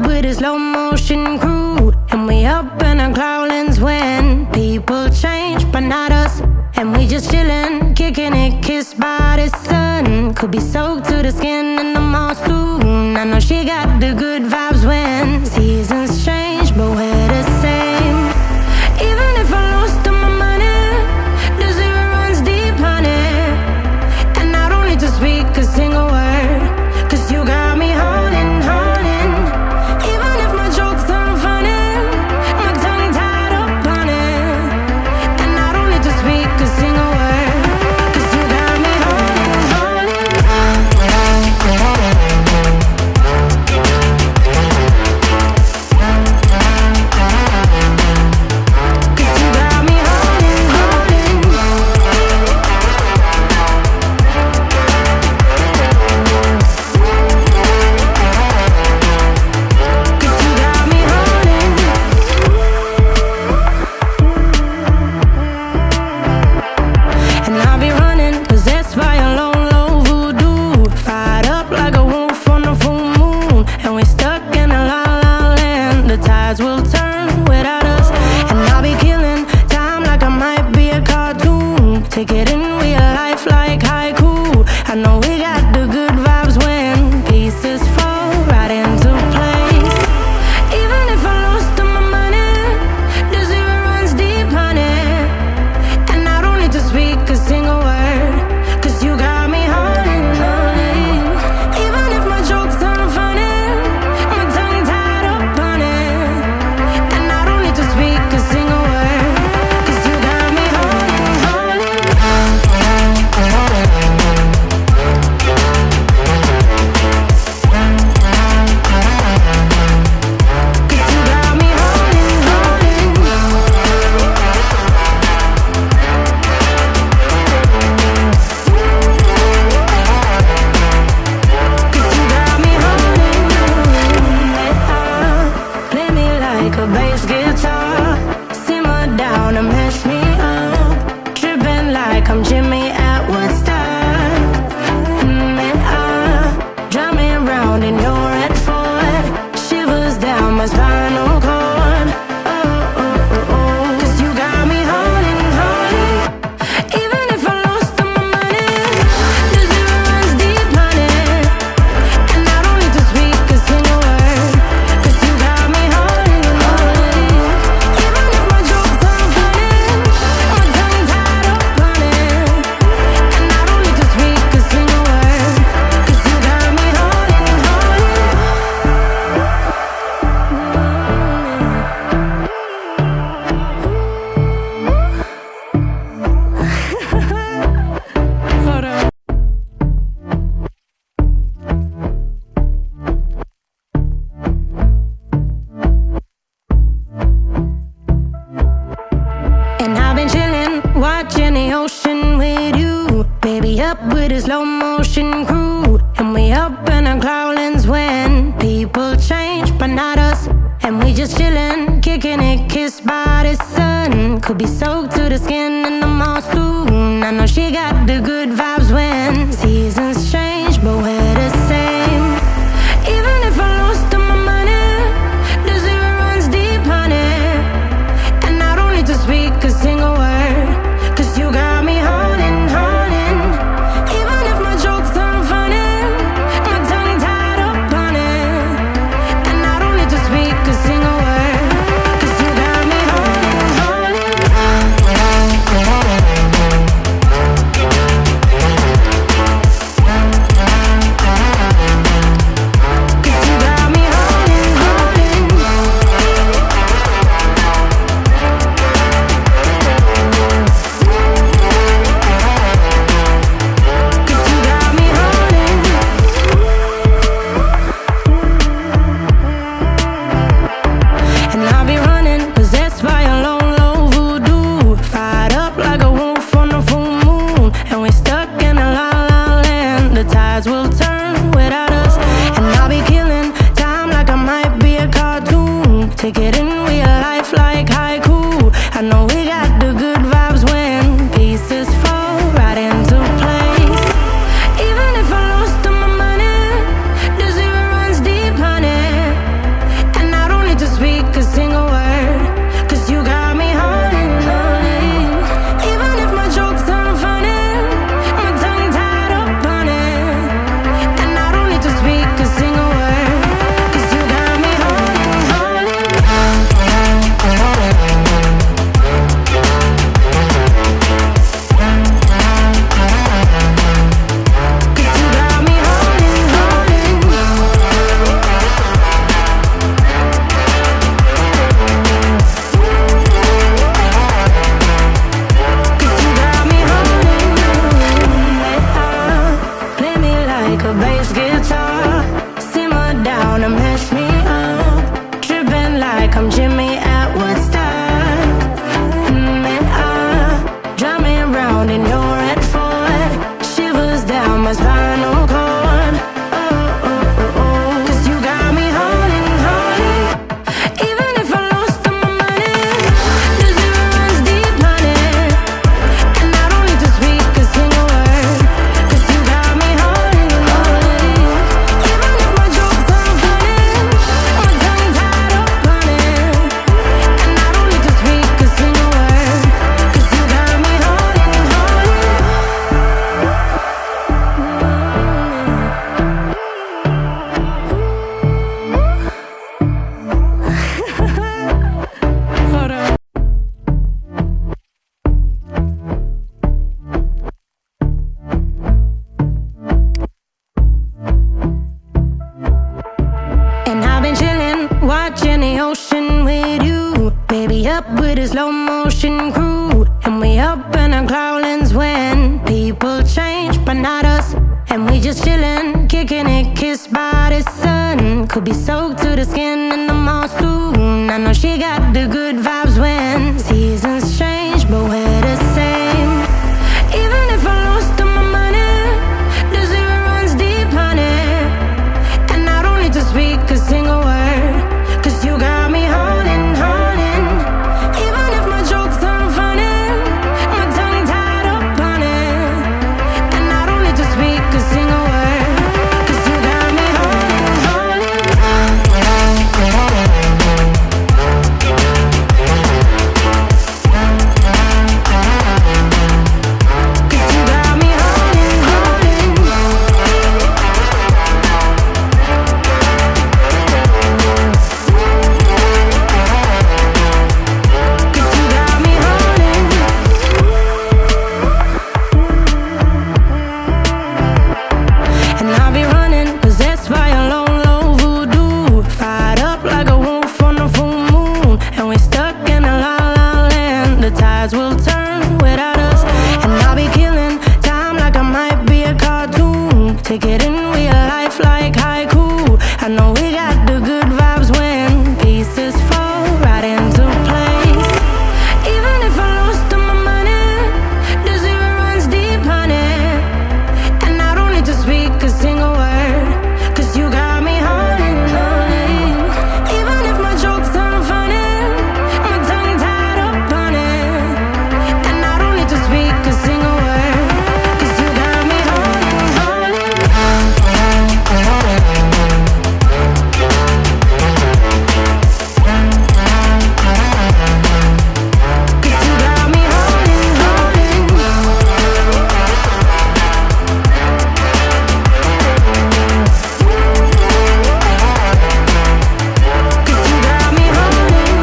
with a slow motion crew, and we up in our cloudlands when people change, but not us. And we just chillin', kicking it, kissed by the sun. Could be soaked to the skin in the mall soon. I know she got the good vibes when seasons change, but we're the same. Even if I lost all my money, the zero runs deep, honey. And I don't need to speak a single word, 'cause you got me holding, holding. Even if my jokes aren't funny, my tongue tied up on it. And I don't need to speak a single word, 'cause you got me holding, holding. 'Cause you got me holding, and I'll be running, possessed by a low, low voodoo. Fired up like a wolf on the full moon, and we're stuck in a la la land. The tides will turn without us, and I'll be killing time like I might be a cartoon. Take it in real life like haiku. I know we got the good vibes when pieces fall right into place. Even if I lost all my money, the zero runs deep, honey. And I don't need to speak a single word, 'cause you got me holding, holding. Even if my jokes aren't funny, my tongue tied up on it. And I don't need to speak a single word, 'cause you got me holding, holding. 'Cause you got me holding, play me like a bass guitar, simmer down and mess me up, tripping like I'm Jimmy at Woodstock. Drive me around in your red Ford, shivers down my spinal cord. Oh, oh, oh, oh. 'Cause you got me holding, holding. Even if I lost all my money, the zero runs deep, honey. And I don't need to speak a single word, 'cause you got me holding, holding. Even if my jokes aren't funny, my tongue tied up on it. And I don't need to speak a single word, 'cause you got me holding, holding. Hold on. And I've been chillin', watching the ocean with you. Baby, up with a slow motion crew, and we up in our cloudlands when people change, but not us. And we just chillin', kicking it, kissed by the sun. Could be soaked to the skin in the mall soon. I know she got the good vibes when seasons change, but we're the same. Even if I lost all my money, the zero runs deep, honey. And I don't need to speak a single word, 'cause you got me holding, holding. Even if my jokes aren't funny, my tongue tied up on it. And I don't need to speak a single word, 'cause you got me holding, holding. 'Cause you got me holding, Take it in real life like haiku. I know we got the good vibes when pieces fall right into place. Even if I lost all my money, the zero runs deep, honey. a slow motion crew, and we up in our growlings when people change, but not us. And we just chillin', kicking it, kissed by the sun. Could be soaked to the skin in the mall soon. I know she got the good vibes when seasons change, but we're the same. Even if I lost all my money, the zero runs deep, honey. And I don't need to speak a single word, 'cause you got me holding, holding. Even if my jokes aren't funny, my tongue tied up on it. And I don't need to speak a single word, 'cause you got me holding, holding. 'Cause you got me holding, holding. 'Cause you got me holding. And I'll be running, possessed by a low, low voodoo. Fired up like a wolf on a full moon. And we're stuck in a la la land. The tides will turn without us. And I'll be killing time like I might be a cartoon. Take it in real life like haiku. I know we got the good vibes when pieces fall right into place. Even if I lost all my money, the zero runs deep, honey. And I don't need to speak a single word, 'cause you got me holding, holding. Even if my jokes aren't funny, my tongue tied up on it. And I don't need to speak a single word, 'cause you got me holding, holding. 'Cause you got me holding, holding. 'Cause you got me holding.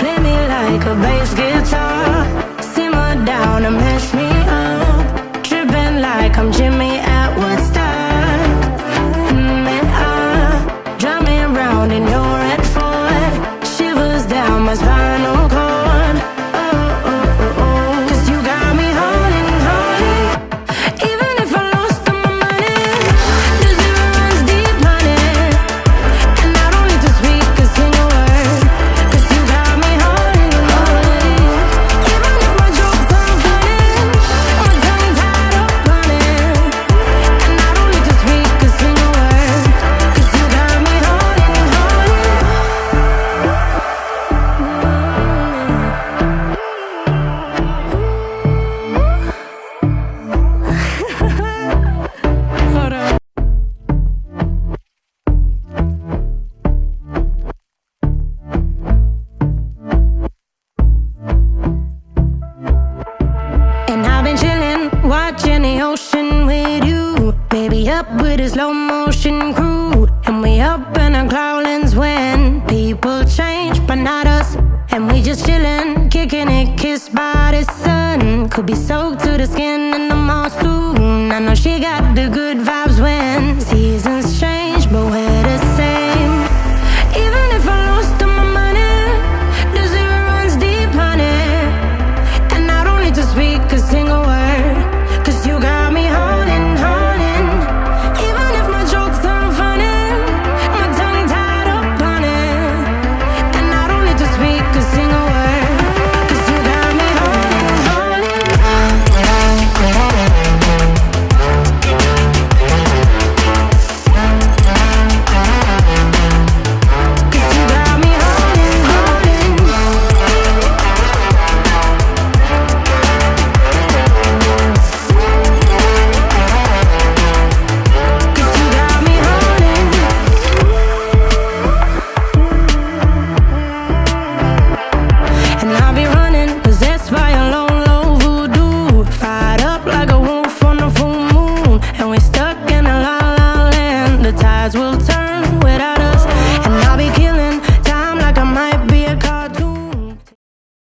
Play me like a bass guitar, simmer down and mess me up. Tripping like I'm Jimmy at Woodstock. Drive me around in your red Ford, shivers down my spinal cord. Oh, oh, oh, oh. 'Cause you got me holding, holding. Even if I lost all my money, the zero runs deep, honey. And I don't need to speak a single word, 'cause you got me holding, holding. Even if my jokes aren't funny, my tongue tied up on it. And I don't need to speak a single word, 'cause you got me holding, holding. Hold on. And I've been chillin', watching the ocean with you. Baby, up with a slow motion crew. And we up in our growlings when people change, but not us. And we just chillin', kicking it, kissed by the sun. Could be soaked to the skin